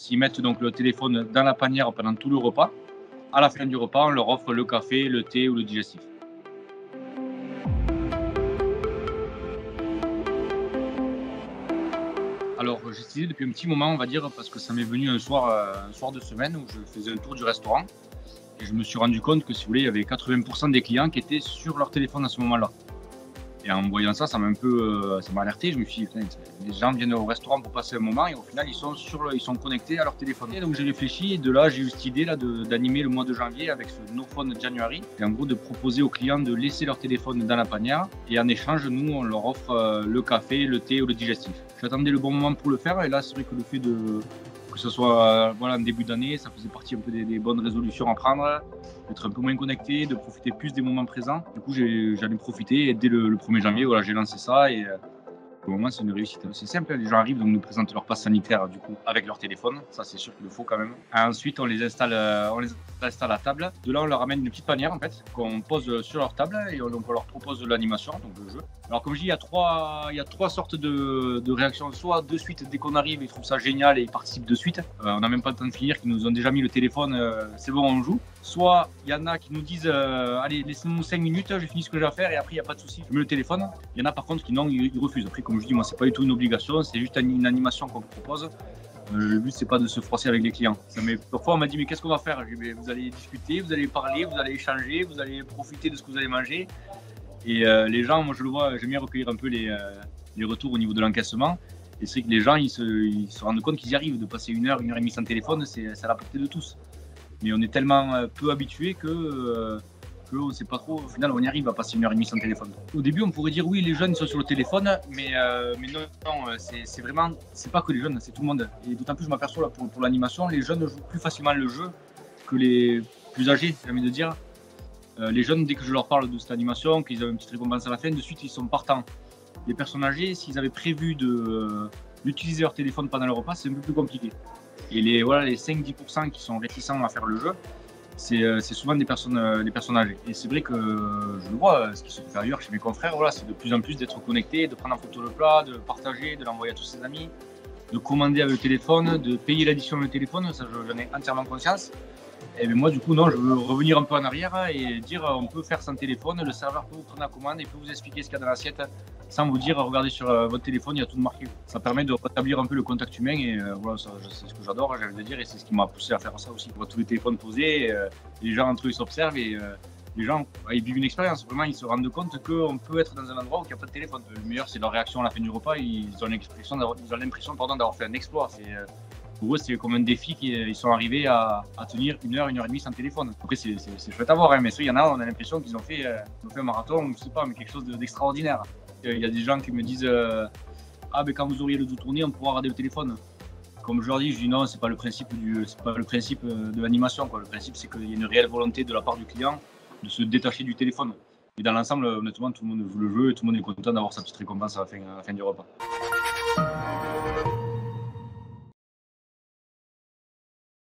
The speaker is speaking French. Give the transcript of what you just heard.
Ils mettent donc le téléphone dans la panière pendant tout le repas. À la fin du repas, on leur offre le café, le thé ou le digestif. Alors, j'ai essayé depuis un petit moment, on va dire, parce que ça m'est venu un soir de semaine où je faisais un tour du restaurant et je me suis rendu compte que, si vous voulez, il y avait 80% des clients qui étaient sur leur téléphone à ce moment-là. Et en voyant ça, ça m'a un peu, ça m'a alerté. Je me suis dit: «Putain, les gens viennent au restaurant pour passer un moment et au final, ils sont connectés à leur téléphone». Et donc j'ai réfléchi et de là, j'ai eu cette idée là d'animer le mois de janvier avec ce No Phone January et en gros de proposer aux clients de laisser leur téléphone dans la panière et en échange, nous, on leur offre, le café, le thé ou le digestif. J'attendais le bon moment pour le faire et là, c'est vrai que le fait que ce soit, voilà, en début d'année, ça faisait partie un peu des bonnes résolutions à prendre, d'être un peu moins connecté, de profiter plus des moments présents. Du coup, j'en ai profité et dès le 1er janvier, voilà, j'ai lancé ça et pour le moment, c'est une réussite. C'est simple, les gens arrivent, donc nous présentent leur passe sanitaire du coup avec leur téléphone. Ça, c'est sûr qu'il le faut quand même. Ensuite, on les installe à table. De là, on leur amène une petite panière en fait qu'on pose sur leur table et donc on leur propose de l'animation, donc le jeu. Alors comme je dis, il y a trois sortes de réactions. Soit de suite, dès qu'on arrive, ils trouvent ça génial et ils participent de suite. On n'a même pas le temps de finir, qu'ils nous ont déjà mis le téléphone, c'est bon, on joue. Soit il y en a qui nous disent allez, laissez-nous 5 minutes, j'ai fini ce que j'ai à faire et après il n'y a pas de souci, je mets le téléphone. Il y en a par contre qui non, ils refusent. Après, comme je dis, moi c'est pas du tout une obligation, c'est juste une animation qu'on propose. Le but c'est pas de se froisser avec les clients. Parfois on m'a dit mais qu'est-ce qu'on va faire? Je dis, mais vous allez discuter, vous allez parler, vous allez échanger, vous allez profiter de ce que vous allez manger. Et les gens, moi je le vois, j'aime bien recueillir un peu les retours au niveau de l'encaissement. Et c'est vrai que les gens ils se rendent compte qu'ils y arrivent, de passer une heure et demie sans téléphone, c'est à la portée de tous. Mais on est tellement peu habitué on ne sait pas trop. Au final, on y arrive à passer une heure et demie sans téléphone. Au début, on pourrait dire oui, les jeunes sont sur le téléphone, mais non, c'est vraiment, c'est pas que les jeunes, c'est tout le monde. Et d'autant plus, je m'aperçois là pour l'animation, les jeunes jouent plus facilement le jeu que les plus âgés, j'ai envie de dire. Les jeunes, dès que je leur parle de cette animation, qu'ils ont une petite récompense à la fin, de suite, ils sont partants. Les personnes âgées, s'ils avaient prévu d'utiliser leur téléphone pendant le repas, c'est un peu plus compliqué. Et les 5-10% qui sont réticents à faire le jeu, c'est souvent des personnes âgées. Et c'est vrai que je le vois, ce qui se fait ailleurs chez mes confrères, voilà, c'est de plus en plus d'être connecté, de prendre en photo le plat, de partager, de l'envoyer à tous ses amis, de commander avec le téléphone, de payer l'addition avec le téléphone, ça j'en ai entièrement conscience. Et bien moi du coup non, je veux revenir un peu en arrière et dire on peut faire sans téléphone, le serveur peut vous prendre la commande et peut vous expliquer ce qu'il y a dans l'assiette sans vous dire regardez sur votre téléphone, il y a tout de marqué. Ça permet de rétablir un peu le contact humain et voilà, c'est ce que j'adore, j'ai envie de dire, et c'est ce qui m'a poussé à faire ça aussi. On voit tous les téléphones posés, les gens entre eux ils s'observent et les gens ils vivent une expérience, vraiment ils se rendent compte qu'on peut être dans un endroit où il n'y a pas de téléphone. Le meilleur c'est leur réaction à la fin du repas, ils ont l'impression d'avoir fait un exploit. Pour eux, c'est comme un défi qu'ils sont arrivés à tenir une heure et demie sans téléphone. Après, c'est chouette à voir, hein, mais il y en a, on a l'impression qu'ils ont fait un marathon, ou je sais pas, mais quelque chose d'extraordinaire. Il y a des gens qui me disent ah, ben quand vous auriez le dos tourné, on pourra regarder le téléphone. Comme je leur dis, je dis non, c'est pas le principe de l'animation, quoi. Le principe, c'est qu'il y a une réelle volonté de la part du client de se détacher du téléphone. Et dans l'ensemble, honnêtement, tout le monde joue le jeu et tout le monde est content d'avoir sa petite récompense à la fin du repas.